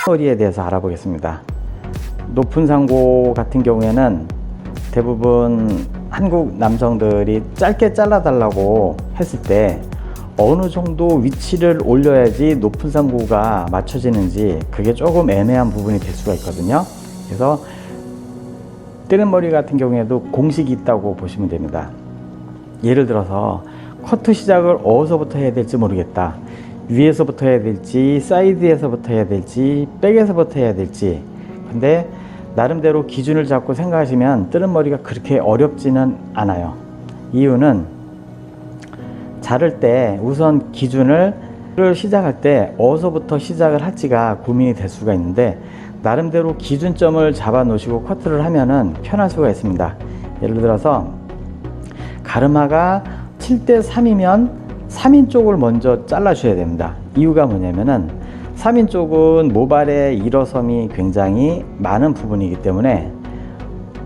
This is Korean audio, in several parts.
머리에 대해서 알아보겠습니다. 높은 상고 같은 경우에는 대부분 한국 남성들이 짧게 잘라달라고 했을 때 어느 정도 위치를 올려야지 높은 상고가 맞춰지는지 그게 조금 애매한 부분이 될 수가 있거든요. 그래서 뜨는 머리 같은 경우에도 공식이 있다고 보시면 됩니다. 예를 들어서 커트 시작을 어디서부터 해야 될지 모르겠다. 위에서부터 해야 될지 사이드에서부터 해야 될지 백에서부터 해야 될지, 근데 나름대로 기준을 잡고 생각하시면 뜨는 머리가 그렇게 어렵지는 않아요. 이유는 자를 때 우선 기준을 시작할 때 어디서부터 시작을 할지가 고민이 될 수가 있는데, 나름대로 기준점을 잡아 놓으시고 커트를 하면은 편할 수가 있습니다. 예를 들어서 가르마가 7:3이면 3인 쪽을 먼저 잘라 줘야 됩니다. 이유가 뭐냐면은 3인 쪽은 모발의 일어섬이 굉장히 많은 부분이기 때문에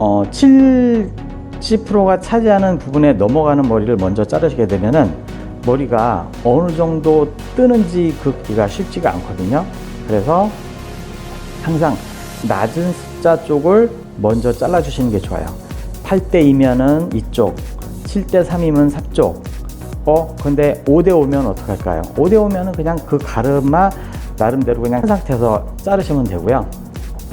70%가 차지하는 부분에 넘어가는 머리를 먼저 자르시게 되면은 머리가 어느 정도 뜨는지 긋기가 쉽지가 않거든요. 그래서 항상 낮은 숫자 쪽을 먼저 잘라 주시는 게 좋아요. 8:2면은 이쪽, 7:3이면 3쪽. 근데 5:5면 어떡할까요? 5:5면은 그냥 그 가르마 나름대로 그냥 한 상태에서 자르시면 되고요.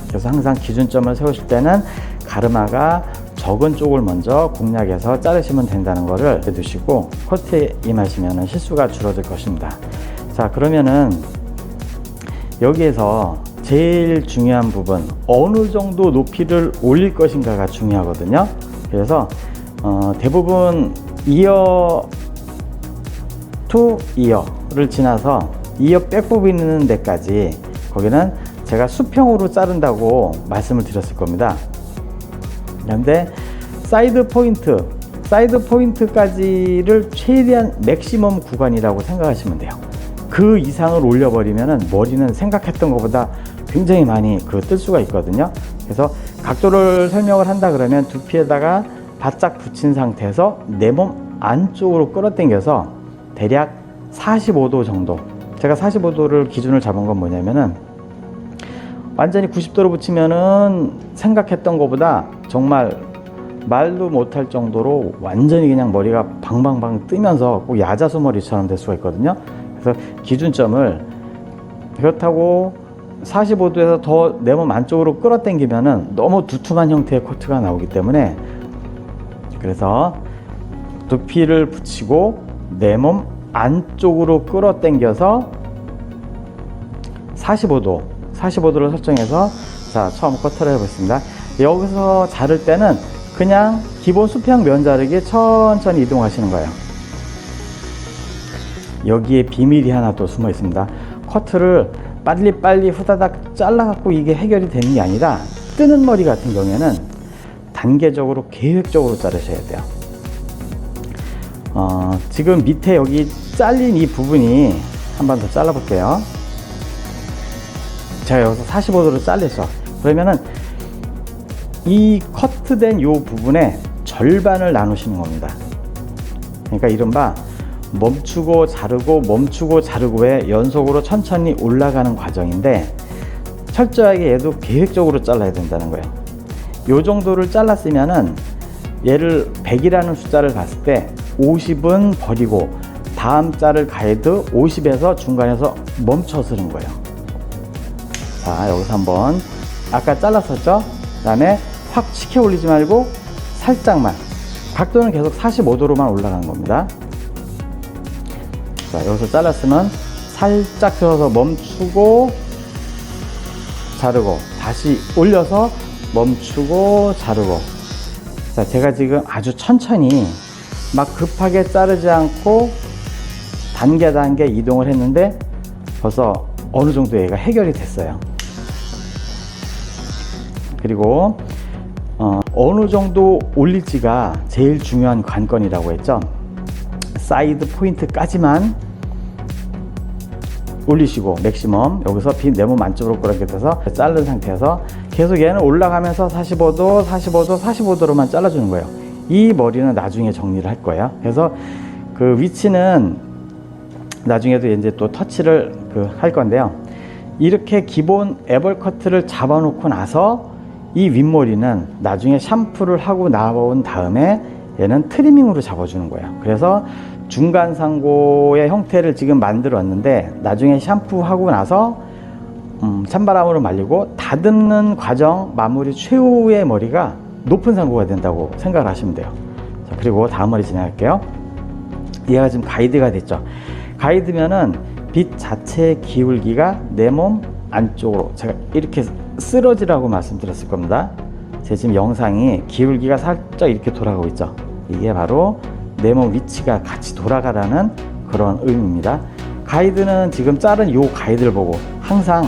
그래서 항상 기준점을 세우실 때는 가르마가 적은 쪽을 먼저 공략해서 자르시면 된다는 거를 두시고 커트에 임하시면 실수가 줄어들 것입니다. 자, 그러면은 여기에서 제일 중요한 부분, 어느 정도 높이를 올릴 것인가가 중요하거든요. 그래서 대부분 이어 투 이어를 지나서 이어 백 부분있는 데까지, 거기는 제가 수평으로 자른다고 말씀을 드렸을 겁니다. 그런데 사이드 포인트까지를 최대한 맥시멈 구간이라고 생각하시면 돼요. 그 이상을 올려버리면 머리는 생각했던 것보다 굉장히 많이 뜰 수가 있거든요. 그래서 각도를 설명을 한다 그러면 두피에다가 바짝 붙인 상태에서 내 몸 안쪽으로 끌어당겨서 대략 45도 정도, 제가 45도를 기준을 잡은 건 뭐냐면은 완전히 90도로 붙이면은 생각했던 것보다 정말 말도 못할 정도로 완전히 그냥 머리가 방방방 뜨면서 꼭 야자수 머리처럼 될 수가 있거든요. 그래서 기준점을, 그렇다고 45도에서 더 내 몸 안쪽으로 끌어당기면은 너무 두툼한 형태의 코트가 나오기 때문에, 그래서 두피를 붙이고 내 몸 안쪽으로 끌어당겨서 45도를 설정해서 자, 처음 커트를 해보겠습니다. 여기서 자를 때는 그냥 기본 수평 면 자르기 천천히 이동하시는 거예요. 여기에 비밀이 하나 또 숨어 있습니다. 커트를 빨리 후다닥 잘라갖고 이게 해결이 되는 게 아니라, 뜨는 머리 같은 경우에는 단계적으로 계획적으로 자르셔야 돼요. 지금 밑에 여기 잘린 이 부분이 한 번 더 잘라 볼게요. 제가 여기서 45도로 잘렸어. 그러면은 이 커트된 이 부분의 절반을 나누시는 겁니다. 그러니까 이른바 멈추고 자르고의 연속으로 천천히 올라가는 과정인데, 철저하게 얘도 계획적으로 잘라야 된다는 거예요. 요 정도를 잘랐으면은 얘를 100이라는 숫자를 봤을 때 50은 버리고 다음 자를 가이드 50에서 중간에서 멈춰서는 거예요. 자, 여기서 한번 아까 잘랐었죠? 그 다음에 확 치켜 올리지 말고 살짝만, 각도는 계속 45도로만 올라가는 겁니다. 자, 여기서 잘랐으면 살짝 들어서 멈추고 자르고, 다시 올려서 멈추고 자르고. 자, 제가 지금 아주 천천히 막 급하게 자르지 않고 단계 이동을 했는데 벌써 어느 정도 얘가 해결이 됐어요. 그리고 어느 정도 올릴지가 제일 중요한 관건이라고 했죠. 사이드 포인트까지만 올리시고 맥시멈, 여기서 내 몸 안쪽으로 끌어당겨서 자른 상태에서 계속 얘는 올라가면서 45도로만 잘라주는 거예요. 이 머리는 나중에 정리를 할 거예요. 그래서 그 위치는 나중에도 이제 또 터치를 할 건데요. 이렇게 기본 애벌 커트를 잡아 놓고 나서 이 윗머리는 나중에 샴푸를 하고 나온 다음에 얘는 트리밍으로 잡아주는 거예요. 그래서 중간 상고의 형태를 지금 만들었는데 나중에 샴푸하고 나서 찬바람으로 말리고 다듬는 과정 마무리 최후의 머리가 높은 상고가 된다고 생각을 하시면 돼요. 자, 그리고 다음 머리 진행할게요. 얘가 지금 가이드가 됐죠. 가이드면은 빗 자체의 기울기가 내 몸 안쪽으로, 제가 이렇게 쓰러지라고 말씀드렸을 겁니다. 제 지금 영상이 기울기가 살짝 이렇게 돌아가고 있죠. 이게 바로 내 몸 위치가 같이 돌아가라는 그런 의미입니다. 가이드는 지금 자른 요 가이드를 보고 항상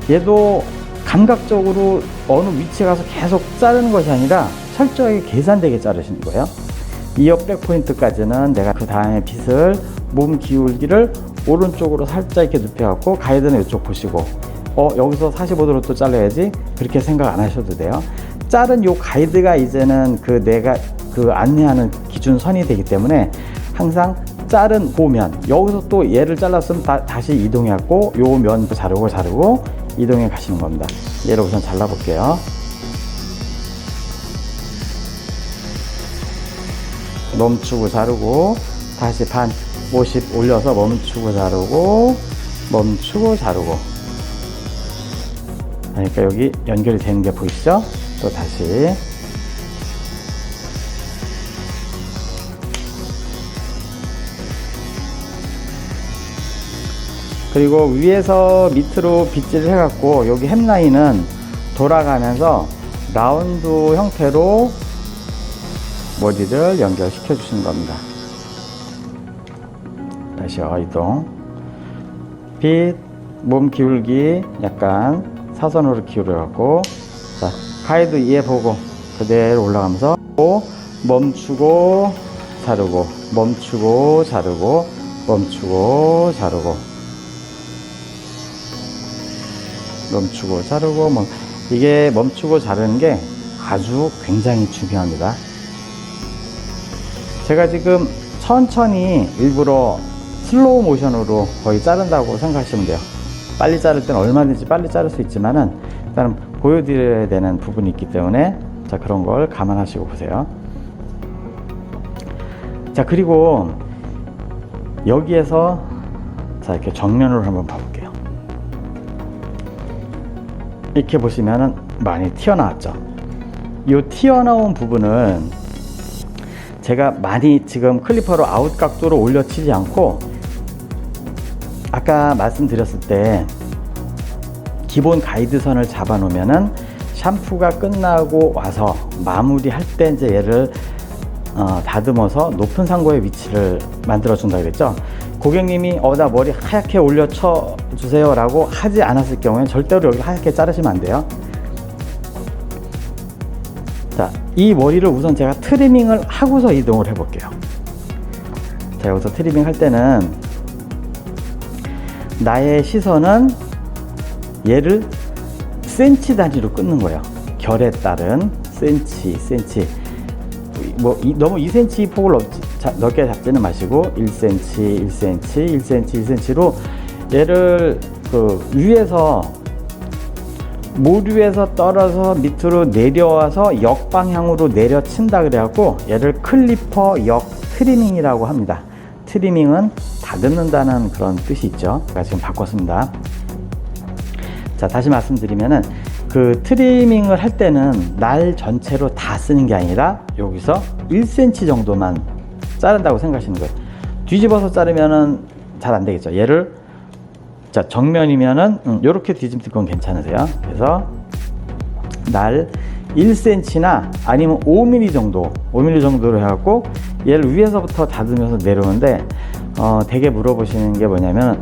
얘도 감각적으로 어느 위치에 가서 계속 자르는 것이 아니라 철저하게 계산되게 자르시는 거예요. 이 옆 백 포인트까지는 내가 그 다음에 빗을 몸 기울기를 오른쪽으로 살짝 이렇게 눕혀갖고 가이드는 이쪽 보시고 여기서 45도로 또 잘라야지, 그렇게 생각 안 하셔도 돼요. 자른 요 가이드가 이제는 그 내가 그 안내하는 기준선이 되기 때문에 항상 자른 고면, 여기서 또 얘를 잘랐으면 다시 이동해갖고 요 면도 자르고 이동해 가시는 겁니다. 얘를 우선 잘라볼게요. 멈추고 자르고 다시 반 50 올려서 멈추고 자르고 멈추고 자르고. 그러니까 여기 연결이 되는 게 보이시죠? 또 다시 그리고 위에서 밑으로 빗질을 해갖고 여기 햄라인은 돌아가면서 라운드 형태로 머리를 연결시켜 주시는 겁니다. 다시요, 이동. 빗, 몸 기울기 약간 사선으로 기울여갖고, 자, 가이드 이해 보고 그대로 올라가면서 멈추고 자르고 멈추고 자르고 멈추고 자르고 멈추고 자르고. 이게 멈추고 자르는 게 아주 굉장히 중요합니다. 제가 지금 천천히 일부러 슬로우 모션으로 거의 자른다고 생각하시면 돼요. 빨리 자를 때는 얼마든지 빨리 자를 수 있지만은 일단 보여드려야 되는 부분이 있기 때문에, 자, 그런 걸 감안하시고 보세요. 자, 그리고 여기에서 자, 이렇게 정면으로 한번 봐볼게요. 이렇게 보시면은 많이 튀어나왔죠. 이 튀어나온 부분은 제가 많이 지금 클리퍼로 아웃 각도로 올려치지 않고, 아까 말씀드렸을 때 기본 가이드선을 잡아 놓으면은 샴푸가 끝나고 와서 마무리할 때 이제 얘를 다듬어서 높은 상고의 위치를 만들어 준다 그랬죠. 고객님이 나 머리 하얗게 올려쳐 주세요 라고 하지 않았을 경우에 절대로 여기 하얗게 자르시면 안 돼요. 자, 이 머리를 우선 제가 트리밍을 하고서 이동을 해 볼게요. 자, 여기서 트리밍 할 때는 나의 시선은 얘를 센치 단위로 끊는 거예요. 결에 따른 센치. 너무 2cm 폭을 넓게 잡지는 마시고 1cm, 1cm, 1cm, 1cm로 얘를 위에서 모류에서 떨어서 밑으로 내려와서 역방향으로 내려친다 그래갖고 얘를 클리퍼 역 트리밍이라고 합니다. 트리밍은 다듬는다는 그런 뜻이 있죠. 제가 지금 바꿨습니다. 자, 다시 말씀드리면은 그 트리밍을 할 때는 날 전체로 다 쓰는 게 아니라 여기서 1cm 정도만 자른다고 생각하시는 거예요. 뒤집어서 자르면은 잘 안 되겠죠. 얘를 자, 정면이면은 이렇게 뒤집는 건 괜찮으세요. 그래서 날 1cm나 아니면 5mm 정도로 해갖고 얘를 위에서부터 다듬으면서 내려오는데 되게 물어보시는 게 뭐냐면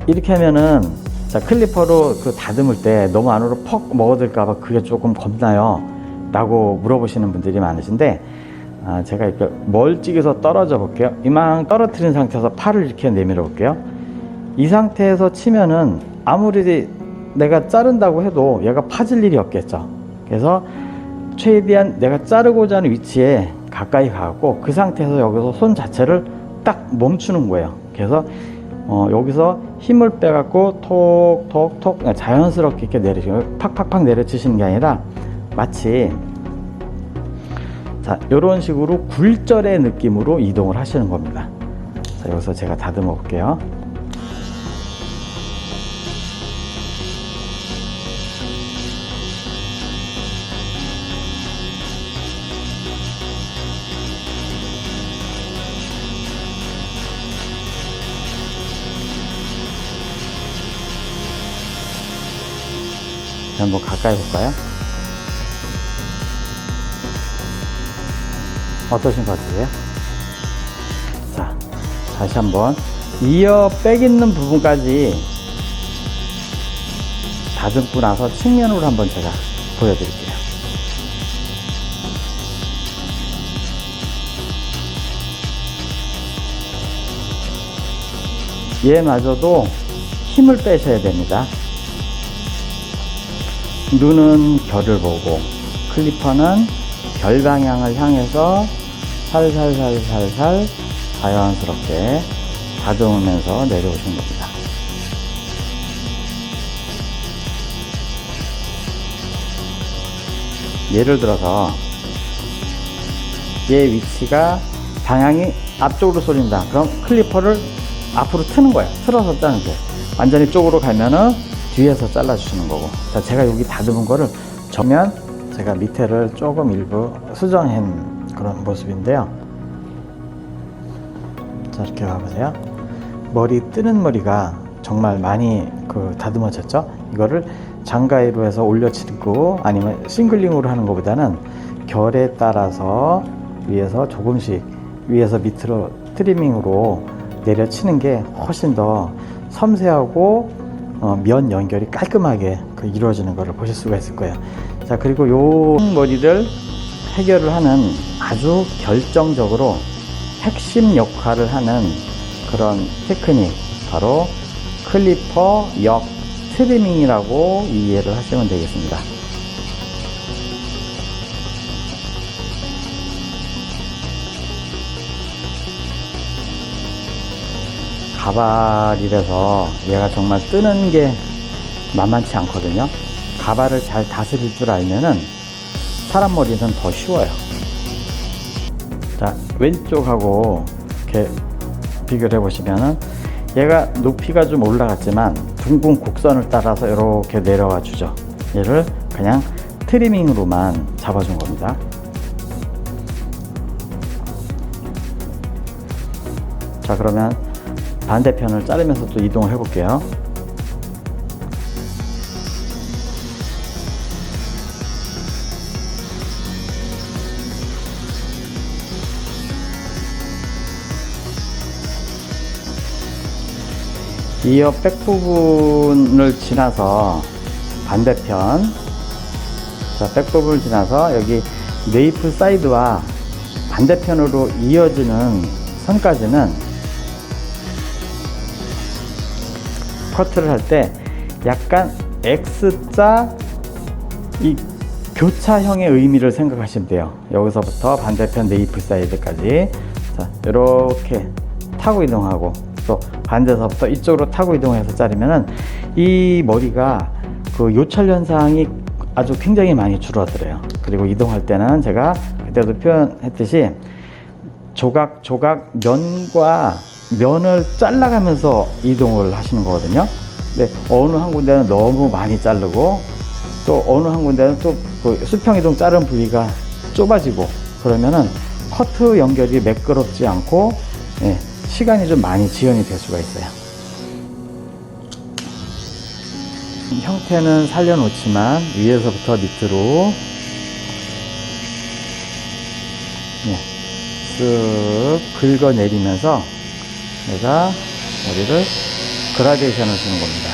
이렇게 하면은 자, 클리퍼로 다듬을 때 너무 안으로 퍽 먹어들까봐 그게 조금 겁나요 라고 물어보시는 분들이 많으신데, 제가 이렇게 멀찍이서 떨어져 볼게요. 이만 떨어뜨린 상태에서 팔을 이렇게 내밀어 볼게요. 이 상태에서 치면은 아무리 내가 자른다고 해도 얘가 파질 일이 없겠죠. 그래서 최대한 내가 자르고자 하는 위치에 가까이 가고 그 상태에서 여기서 손 자체를 딱 멈추는 거예요. 그래서 여기서 힘을 빼갖고 톡톡톡 자연스럽게 이렇게 내리시고 팍팍팍 내려치시는 게 아니라 마치 자, 이런 식으로 굴절의 느낌으로 이동을 하시는 겁니다. 자, 여기서 제가 다듬어 볼게요. 한번 가까이 볼까요? 어떠신 것 같으세요? 자, 다시 한번 이어 백 있는 부분까지 다듬고 나서 측면으로 한번 제가 보여드릴게요. 얘마저도 힘을 빼셔야 됩니다. 눈은 별을 보고 클리퍼는 별 방향을 향해서 살살살살살 자연스럽게 다듬으면서 내려오신 겁니다. 예를 들어서 얘 위치가 방향이 앞쪽으로 쏠린다. 그럼 클리퍼를 앞으로 트는 거예요. 틀어서 자는 거예요. 완전히 쪽으로 가면은 뒤에서 잘라주시는 거고. 자, 제가 여기 다듬은 거를 정면 제가 밑에를 조금 일부 수정한 그런 모습인데요. 자, 이렇게 가보세요. 머리 뜨는 머리가 정말 많이 다듬어졌죠. 이거를 장가위로 해서 올려치고 아니면 싱글링으로 하는 것보다는 결에 따라서 위에서 조금씩 위에서 밑으로 트리밍으로 내려치는 게 훨씬 더 섬세하고 면 연결이 깔끔하게 이루어지는 것을 보실 수가 있을 거예요. 자, 그리고 요 머리를 해결을 하는 아주 결정적으로 핵심 역할을 하는 그런 테크닉, 바로 클리퍼 역 트리밍이라고 이해를 하시면 되겠습니다. 가발이라서 얘가 정말 뜨는 게 만만치 않거든요. 가발을 잘 다스릴 줄 알면은 사람 머리는 더 쉬워요. 자, 왼쪽하고 이렇게 비교를 해보시면은 얘가 높이가 좀 올라갔지만 둥근 곡선을 따라서 이렇게 내려와 주죠. 얘를 그냥 트리밍으로만 잡아준 겁니다. 자, 그러면 반대편을 자르면서 또 이동을 해 볼게요. 이어 백 부분을 지나서 반대편, 자, 백 부분을 지나서 여기 네이프 사이드와 반대편으로 이어지는 선까지는 커트를 할 때 약간 X자 이 교차형의 의미를 생각하시면 돼요. 여기서부터 반대편 네이프 사이드까지, 자, 이렇게 타고 이동하고 또 반대서부터 이쪽으로 타고 이동해서 자르면은 이 머리가 요철 현상이 아주 굉장히 많이 줄어들어요. 그리고 이동할 때는 제가 그때도 표현했듯이 조각 면과 면을 잘라가면서 이동을 하시는 거거든요. 근데 어느 한 군데는 너무 많이 자르고 또 어느 한 군데는 또 수평 이동 자른 부위가 좁아지고 그러면은 커트 연결이 매끄럽지 않고, 예, 시간이 좀 많이 지연이 될 수가 있어요. 형태는 살려놓지만 위에서부터 밑으로, 쓱 긁어내리면서 내가 머리를 그라데이션을 주는 겁니다.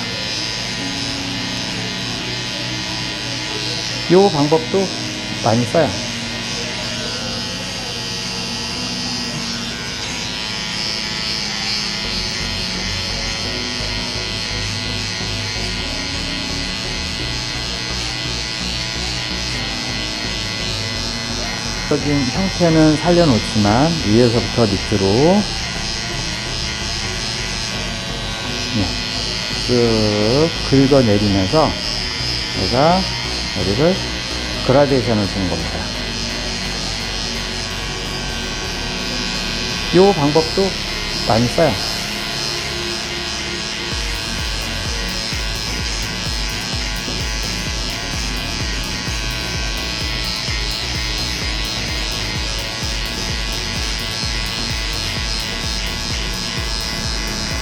이 방법도 많이 써요. 적인 형태는 살려놓지만 위에서부터 밑으로 쓱 긁어내리면서 제가 여기를 그라데이션을 주는 겁니다. 이 방법도 많이 써요.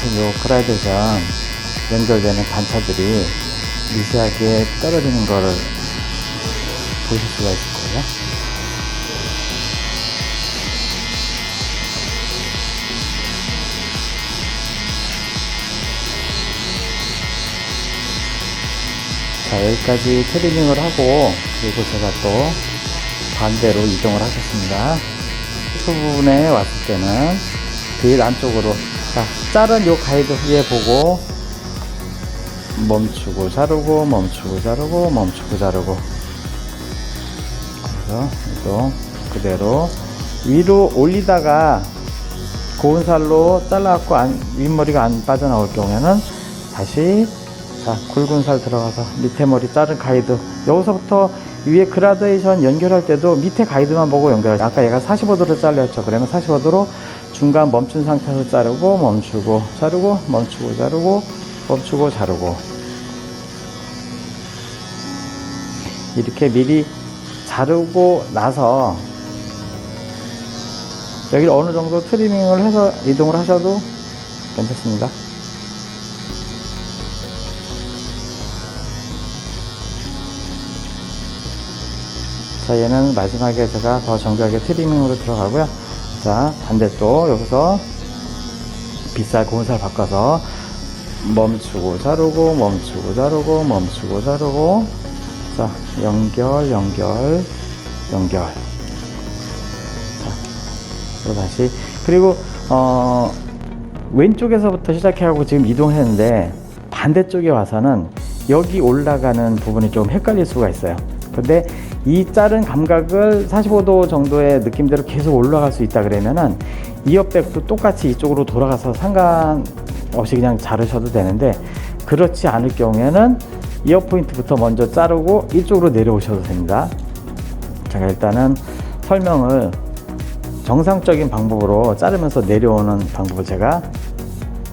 이 그라데이션 연결되는 단차들이 미세하게 떨어지는 거를 보실 수가 있을 거예요. 자, 여기까지 트리밍을 하고, 그리고 제가 또 반대로 이동을 하겠습니다. 그 부분에 왔을 때는 길 안쪽으로, 자, 자른 요 가이드 위에 보고 멈추고 자르고 멈추고 자르고 멈추고 자르고, 그래서 이동 그대로 위로 올리다가 고운 살로 잘라갖고 윗머리가 안 빠져나올 경우에는 다시, 자, 굵은 살 들어가서 밑에 머리 자른 가이드, 여기서부터 위에 그라데이션 연결할 때도 밑에 가이드만 보고 연결하죠. 아까 얘가 45도로 잘렸죠. 그러면 45도로 중간 멈춘 상태에서 자르고 멈추고 자르고 멈추고 자르고 멈추고 자르고, 이렇게 미리 자르고 나서 여기를 어느 정도 트리밍을 해서 이동을 하셔도 괜찮습니다. 자, 얘는 마지막에 제가 더 정교하게 트리밍으로 들어가고요. 자, 반대쪽 여기서 빗살 고운살 바꿔서 멈추고 자르고 멈추고 자르고 멈추고 자르고, 자, 연결 연결 연결. 자, 그리고 다시, 그리고 왼쪽에서부터 시작해가지고 지금 이동했는데 반대쪽에 와서는 여기 올라가는 부분이 좀 헷갈릴 수가 있어요. 근데 이 자른 감각을 45도 정도의 느낌대로 계속 올라갈 수 있다 그러면은 이어백도 똑같이 이쪽으로 돌아가서 상관없이 그냥 자르셔도 되는데, 그렇지 않을 경우에는 이어 포인트부터 먼저 자르고 이쪽으로 내려오셔도 됩니다. 제가 일단은 설명을 정상적인 방법으로 자르면서 내려오는 방법을 제가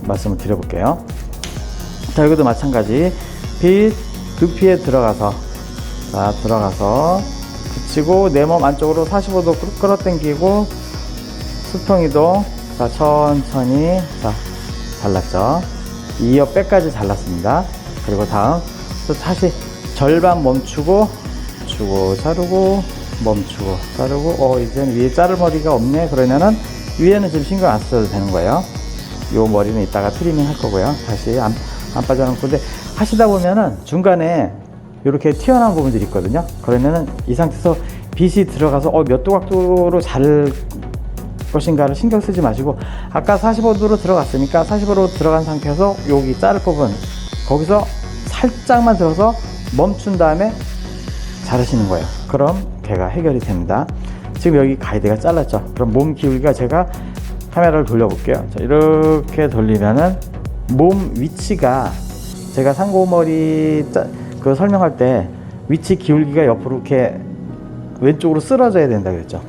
말씀을 드려볼게요. 자, 여기도 마찬가지 빗 두피에 들어가서, 자, 들어가서 붙이고 내 몸 안쪽으로 45도 끌어당기고 수평 이동. 자, 천천히, 자, 잘랐죠. 이어 백까지 잘랐습니다. 그리고 다음 또 다시 절반 멈추고 주고 자르고 멈추고 자르고, 이제는 위에 자를 머리가 없네 그러면은 위에는 지금 신경 안 써도 되는 거예요. 요 머리는 이따가 트리밍 할 거고요. 다시 안 빠져나오고. 근데 하시다 보면은 중간에 이렇게 튀어나온 부분들이 있거든요. 그러면은 이 상태에서 빗이 들어가서 몇 도 각도로 자를 것인가를 신경 쓰지 마시고, 아까 45도로 들어갔으니까 45도로 들어간 상태에서 여기 자를 부분 거기서 살짝만 들어서 멈춘 다음에 자르시는 거예요. 그럼 걔가 해결이 됩니다. 지금 여기 가이드가 잘랐죠. 그럼 몸 기울기가, 제가 카메라를 돌려볼게요. 자, 이렇게 돌리면은 몸 위치가, 제가 상고머리 그 설명할 때 위치 기울기가 옆으로 이렇게 왼쪽으로 쓰러져야 된다 그랬죠.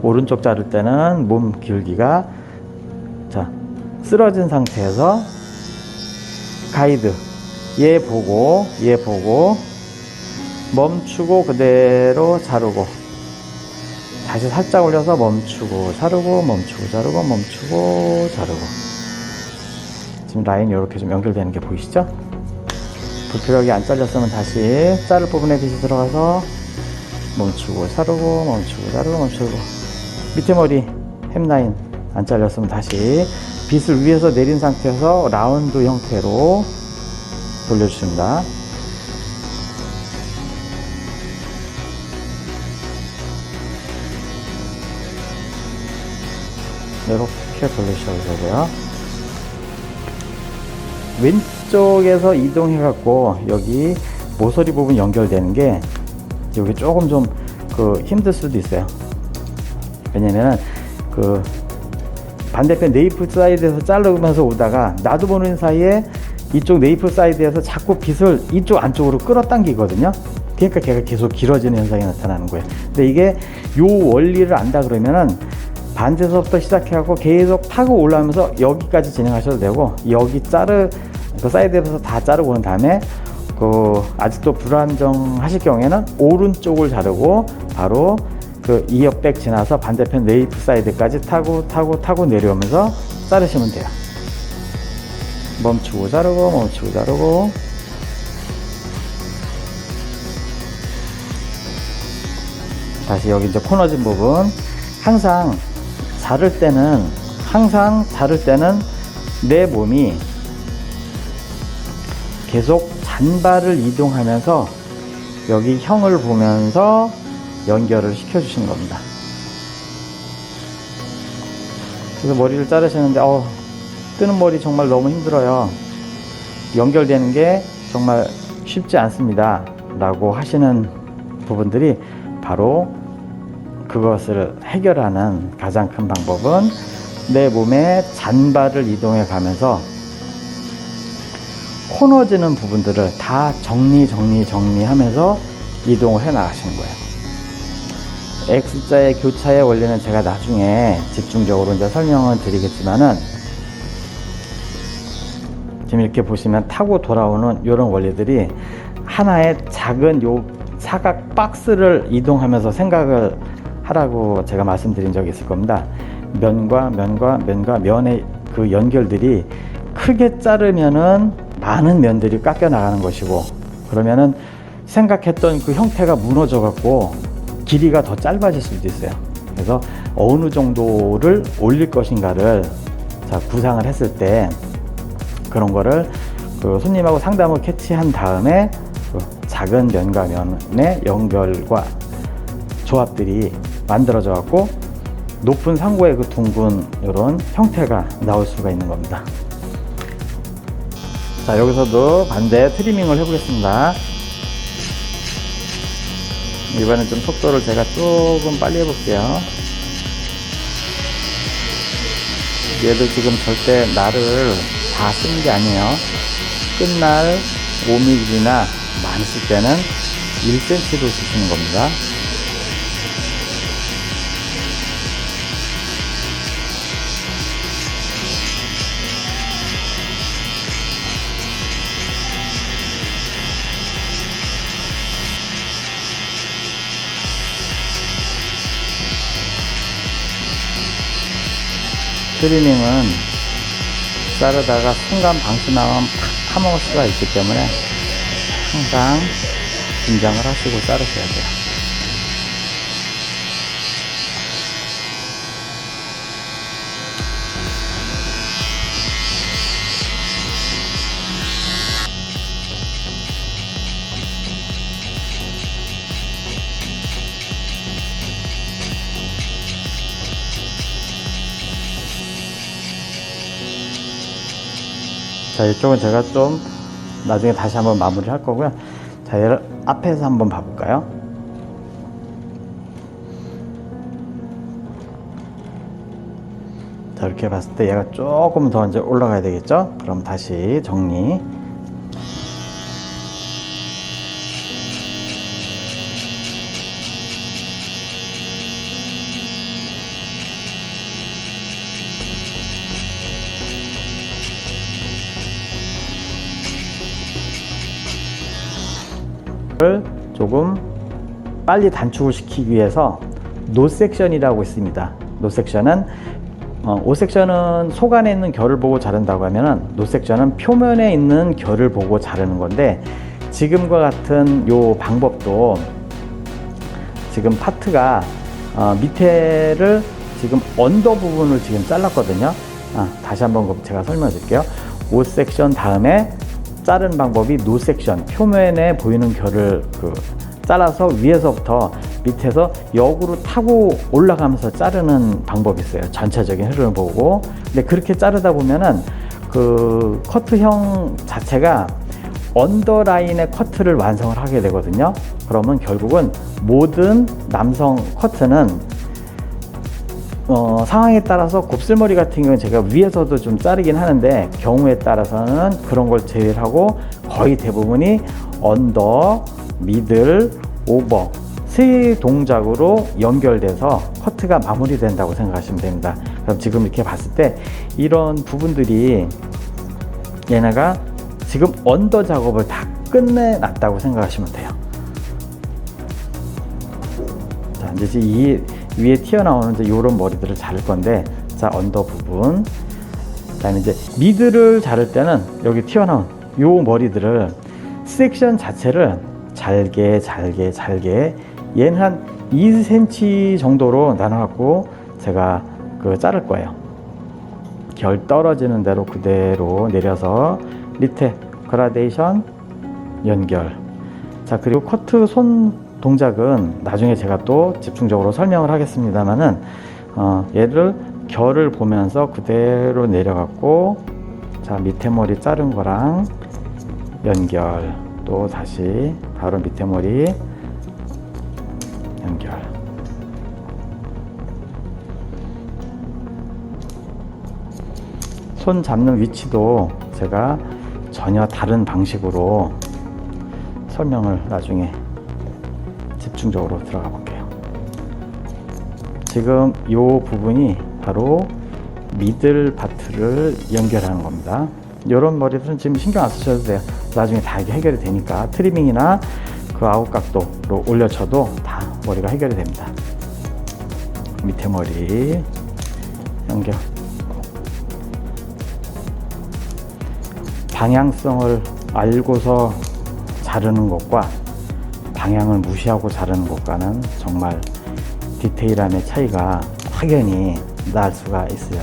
오른쪽 자를 때는 몸 기울기가, 자, 쓰러진 상태에서 가이드 얘 보고 멈추고 그대로 자르고, 다시 살짝 올려서 멈추고 자르고 멈추고 자르고 멈추고 자르고. 지금 라인이 이렇게 좀 연결되는 게 보이시죠? 불필요하게 안 잘렸으면 다시 자를 부분에 빗이 들어가서 멈추고 자르고 멈추고 자르고 멈추고, 밑에 머리 햄라인 안 잘렸으면 다시 빗을 위에서 내린 상태에서 라운드 형태로 돌려주십니다. 이렇게 돌리셔도 되고요. 왼쪽에서 이동해 갖고 여기 모서리 부분 연결되는 게 여기 조금 좀 힘들 수도 있어요. 왜냐면은 반대편 네이프 사이드에서 자르면서 오다가 나도 모르는 사이에 이쪽 네이프 사이드에서 자꾸 빗을 이쪽 안쪽으로 끌어당기거든요. 그러니까 걔가 계속 길어지는 현상이 나타나는 거예요. 근데 이게 요 원리를 안다 그러면은 반대서부터 시작해갖고 계속 타고 올라오면서 여기까지 진행하셔도 되고, 여기 그 사이드에서 다 자르고 온 다음에 아직도 불안정하실 경우에는 오른쪽을 자르고 바로 그 2옆백 지나서 반대편 네이프 사이드까지 타고 내려오면서 자르시면 돼요. 멈추고 자르고 다시 여기 이제 코너진 부분, 항상 자를 때는 내 몸이 계속 잔발을 이동하면서 여기 형을 보면서 연결을 시켜 주시는 겁니다. 그래서 머리를 자르시는데 뜨는 머리 정말 너무 힘들어요, 연결되는 게 정말 쉽지 않습니다 라고 하시는 부분들이 바로 그것을 해결하는 가장 큰 방법은 내 몸에 잔발을 이동해 가면서 코너지는 부분들을 다 정리하면서 이동을 해 나가시는 거예요. X자의 교차의 원리는 제가 나중에 집중적으로 이제 설명을 드리겠지만은, 지금 이렇게 보시면 타고 돌아오는 이런 원리들이 하나의 작은 요 사각 박스를 이동하면서 생각을 하라고 제가 말씀드린 적이 있을 겁니다. 면과 면의 그 연결들이 크게 자르면은 많은 면들이 깎여 나가는 것이고, 그러면은 생각했던 그 형태가 무너져 갖고 길이가 더 짧아질 수도 있어요. 그래서 어느 정도를 올릴 것인가를 구상을 했을 때, 그런 거를 그 손님하고 상담을 캐치한 다음에 그 작은 면과 면의 연결과 조합들이 만들어져 갖고 높은 상고의 그 둥근 이런 형태가 나올 수가 있는 겁니다. 자, 여기서도 반대 트리밍을 해보겠습니다. 이번엔 좀 속도를 제가 조금 빨리 해볼게요. 얘도 지금 절대 날을 다 쓰는 게 아니에요. 끝날 5mm나 많으실 때는 1cm도 쓰시는 겁니다. 트리밍은 자르다가 순간 방심하면 팍 파먹을 수가 있기 때문에 항상 긴장을 하시고 자르셔야 돼요. 자, 이쪽은 제가 좀 나중에 다시 한번 마무리 할 거고요. 자, 얘를 앞에서 한번 봐볼까요? 자, 이렇게 봤을 때 얘가 조금 더 이제 올라가야 되겠죠? 그럼 다시 정리. 조금 빨리 단축을 시키기 위해서 노섹션이라고 있습니다. 노섹션은 오섹션은 속 안에 있는 결을 보고 자른다고 하면은, 노섹션은 표면에 있는 결을 보고 자르는 건데, 지금과 같은 요 방법도 지금 파트가 밑에를 지금 언더 부분을 지금 잘랐거든요. 다시 한번 제가 설명해 드릴게요. 오섹션 다음에 자른 방법이 노섹션, 표면에 보이는 결을 잘라서 위에서부터 밑에서 역으로 타고 올라가면서 자르는 방법이 있어요. 전체적인 흐름을 보고. 근데 그렇게 자르다 보면은 그 커트형 자체가 언더라인의 커트를 완성을 하게 되거든요. 그러면 결국은 모든 남성 커트는 상황에 따라서 곱슬머리 같은 경우는 제가 위에서도 좀 자르긴 하는데 경우에 따라서는 그런 걸 제외하고 거의 대부분이 언더, 미들, 오버 세 동작으로 연결돼서 커트가 마무리된다고 생각하시면 됩니다. 그럼 지금 이렇게 봤을 때 이런 부분들이 얘네가 지금 언더 작업을 다 끝내놨다고 생각하시면 돼요. 자, 이제 이 위에 튀어나오는 이제 이런 머리들을 자를 건데, 자, 언더 부분. 그다음에 이제 미드를 자를 때는 여기 튀어나온 요 머리들을 섹션 자체를 잘게 얘는 한 2cm 정도로 나눠갖고 제가 자를 거예요. 결 떨어지는 대로 그대로 내려서 밑에 그라데이션 연결. 자, 그리고 커트 손 동작은 나중에 제가 또 집중적으로 설명을 하겠습니다만은 얘를 결을 보면서 그대로 내려갖고, 자, 밑에 머리 자른 거랑 연결, 또 다시 바로 밑에 머리 연결. 손 잡는 위치도 제가 전혀 다른 방식으로 설명을 나중에 집중적으로 들어가 볼게요. 지금 이 부분이 바로 미들 파트를 연결하는 겁니다. 이런 머리들은 지금 신경 안 쓰셔도 돼요. 나중에 다 해결이 되니까 트리밍이나 그 아웃 각도로 올려쳐도 다 머리가 해결이 됩니다. 밑에 머리 연결. 방향성을 알고서 자르는 것과 방향을 무시하고 자르는 것과는 정말 디테일함의 차이가 확연히 날 수가 있어요.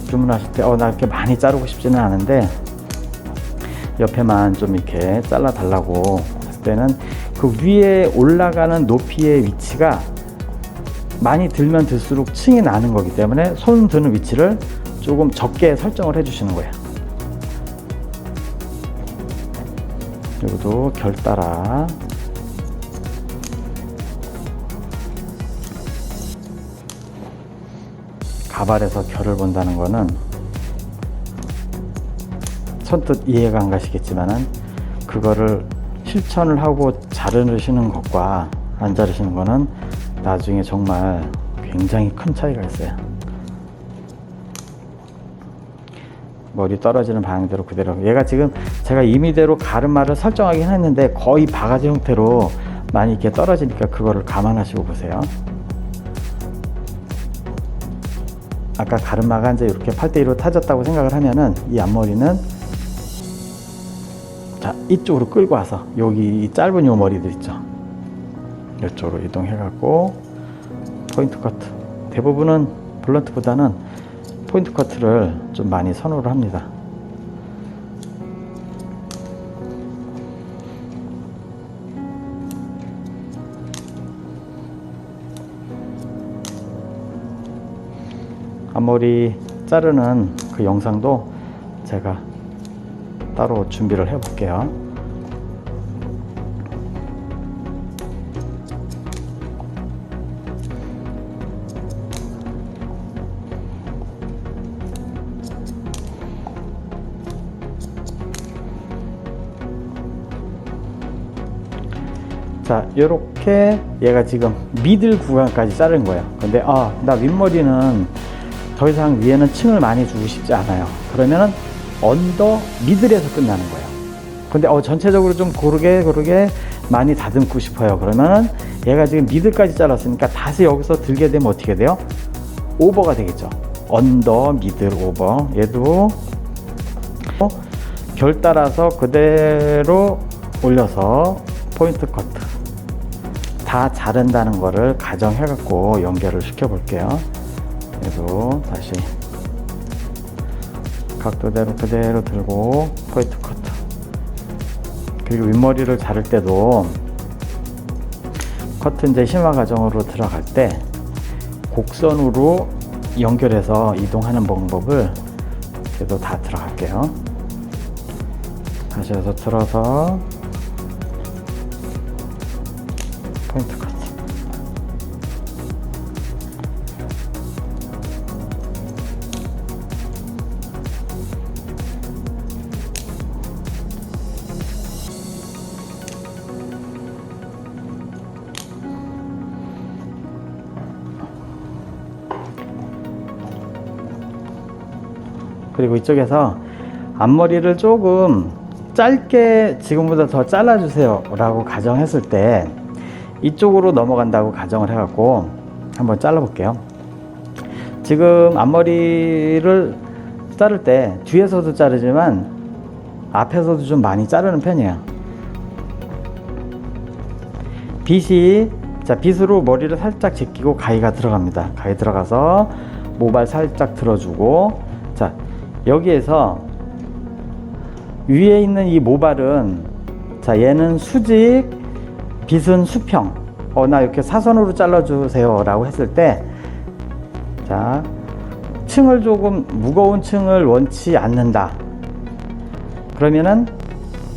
주문하실 때 나 이렇게 많이 자르고 싶지는 않은데 옆에만 좀 이렇게 잘라 달라고 했을 때는 그 위에 올라가는 높이의 위치가 많이 들면 들수록 층이 나는 거기 때문에 손 드는 위치를 조금 적게 설정을 해 주시는 거예요. 그리고 결 따라 가발에서 결을 본다는 거는 선뜻 이해가 안 가시겠지만은 그거를 실천을 하고 자르시는 것과 안 자르시는 거는 나중에 정말 굉장히 큰 차이가 있어요. 머리 떨어지는 방향대로 그대로. 얘가 지금 제가 임의대로 가르마를 설정하긴 했는데 거의 바가지 형태로 많이 이렇게 떨어지니까 그거를 감안하시고 보세요. 아까 가르마가 이제 이렇게 8대2로 타졌다고 생각을 하면은 이 앞머리는 자, 이쪽으로 끌고 와서 여기 이 짧은 요 머리들 있죠. 이쪽으로 이동해갖고 포인트 커트. 대부분은 블런트보다는 포인트 커트를 좀 많이 선호를 합니다. 앞머리 자르는 그 영상도 제가 따로 준비를 해 볼게요. 자, 요렇게 얘가 지금 미들 구간까지 자른 거예요. 근데 나 윗머리는 더 이상 위에는 층을 많이 주고 싶지 않아요. 그러면은 언더 미들에서 끝나는 거예요. 근데 전체적으로 좀 고르게 많이 다듬고 싶어요. 그러면은 얘가 지금 미들까지 잘랐으니까 다시 여기서 들게 되면 어떻게 돼요? 오버가 되겠죠. 언더 미들 오버. 얘도 결 따라서 그대로 올려서 포인트 커트 다 자른다는 거를 가정해 갖고 연결을 시켜 볼게요. 그래도 다시 각도대로 그대로 들고 포인트 커트. 그리고 윗머리를 자를 때도 커트 이제 심화 과정으로 들어갈 때 곡선으로 연결해서 이동하는 방법을 그래도 다 들어갈게요. 다시 해서 틀어서 그리고 이쪽에서 앞머리를 조금 짧게 지금보다 더 잘라주세요 라고 가정했을 때 이쪽으로 넘어간다고 가정을 해갖고 한번 잘라 볼게요. 지금 앞머리를 자를 때 뒤에서도 자르지만 앞에서도 좀 많이 자르는 편이에요. 빗으로 머리를 살짝 제끼고 가위가 들어갑니다. 가위 들어가서 모발 살짝 들어주고, 자, 여기에서 위에 있는 이 모발은, 자, 얘는 수직, 빗은 수평. 나 이렇게 사선으로 잘라주세요 라고 했을 때, 자, 층을 조금 무거운 층을 원치 않는다. 그러면은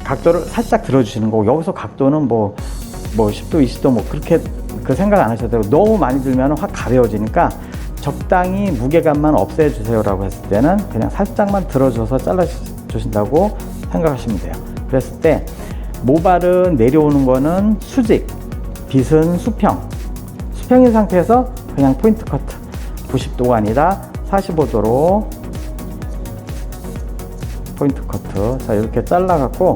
각도를 살짝 들어주시는 거고, 여기서 각도는 뭐 10도, 20도 뭐 그렇게 그 생각 안 하셔도 되고, 너무 많이 들면 확 가벼워지니까 적당히 무게감만 없애주세요 라고 했을 때는 그냥 살짝만 들어줘서 잘라주신다고 생각하시면 돼요. 그랬을 때 모발은 내려오는 거는 수직, 빗은 수평. 수평인 상태에서 그냥 포인트 커트. 90도가 아니라 45도로 포인트 커트. 자, 이렇게 잘라갖고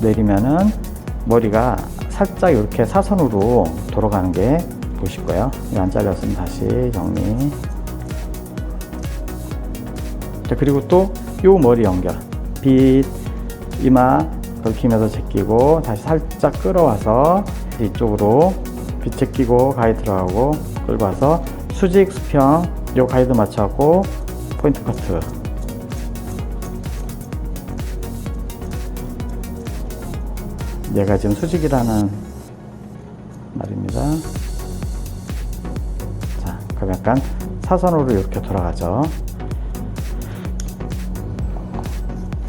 내리면은 머리가 살짝 이렇게 사선으로 돌아가는 게 보실 거예요. 이거 안 잘렸으면 다시 정리. 자, 그리고 또 요 머리 연결. 빗, 이마 걸키면서 제끼고 다시 살짝 끌어와서 이쪽으로 빗 제끼고 가위 들어가고 끌고 와서 수직, 수평 요 가위도 맞춰갖고 포인트 커트. 얘가 지금 수직이라는 말입니다. 자, 그럼 약간 사선으로 이렇게 돌아가죠.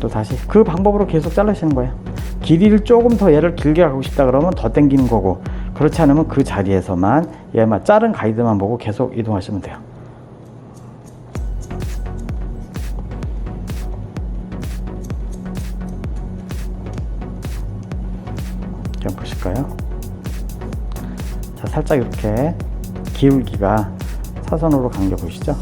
또 다시 그 방법으로 계속 자르시는 거예요. 길이를 조금 더 얘를 길게 하고 싶다 그러면 더 당기는 거고, 그렇지 않으면 그 자리에서만 얘만 자른 가이드만 보고 계속 이동하시면 돼요. 좀 보실까요? 자, 살짝 이렇게 기울기가 사선으로 간 게 보이시죠?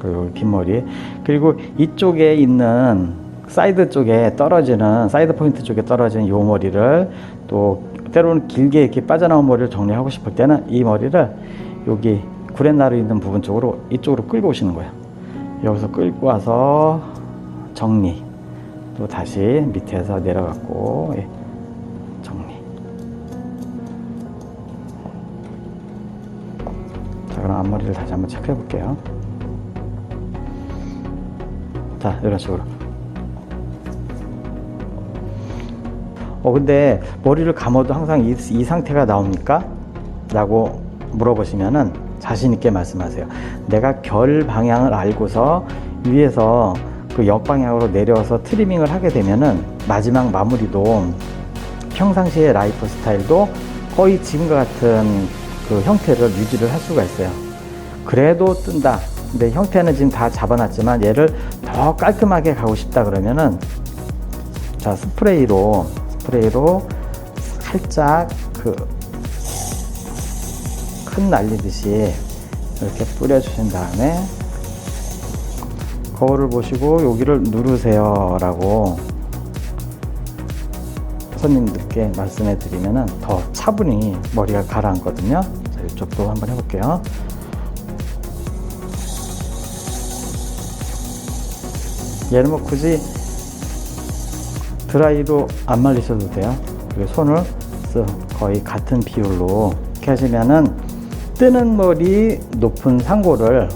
그리고 빗머리, 그리고 이쪽에 있는 사이드 쪽에 떨어지는, 사이드 포인트 쪽에 떨어지는 요 머리를, 또 때로는 길게 이렇게 빠져나온 머리를 정리하고 싶을 때는 이 머리를 여기 구렛나루 있는 부분 쪽으로, 이쪽으로 끌고 오시는 거예요. 여기서 끌고 와서 정리, 또 다시 밑에서 내려갖고 정리. 자, 그럼 앞머리를 다시 한번 체크해 볼게요. 자, 이런 식으로. 근데 머리를 감아도 항상 이 상태가 나옵니까? 라고 물어보시면은 자신있게 말씀하세요. 내가 결 방향을 알고서 위에서 그 역방향으로 내려서 트리밍을 하게 되면은 마지막 마무리도 평상시의 라이프 스타일도 거의 지금과 같은 그 형태를 유지를 할 수가 있어요. 그래도 뜬다. 근데 형태는 지금 다 잡아놨지만 얘를 더 깔끔하게 가고 싶다 그러면은, 자, 스프레이로 살짝 그 큰 날리듯이 이렇게 뿌려주신 다음에 거울을 보시고 여기를 누르세요 라고 손님들께 말씀해 드리면은 더 차분히 머리가 가라앉거든요. 자, 이쪽도 한번 해볼게요. 얘는 뭐 굳이 드라이로 안 말리셔도 돼요. 그리고 손을 거의 같은 비율로 이렇게 하시면은 뜨는 머리 높은 상고를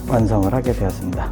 완성을 하게 되었습니다.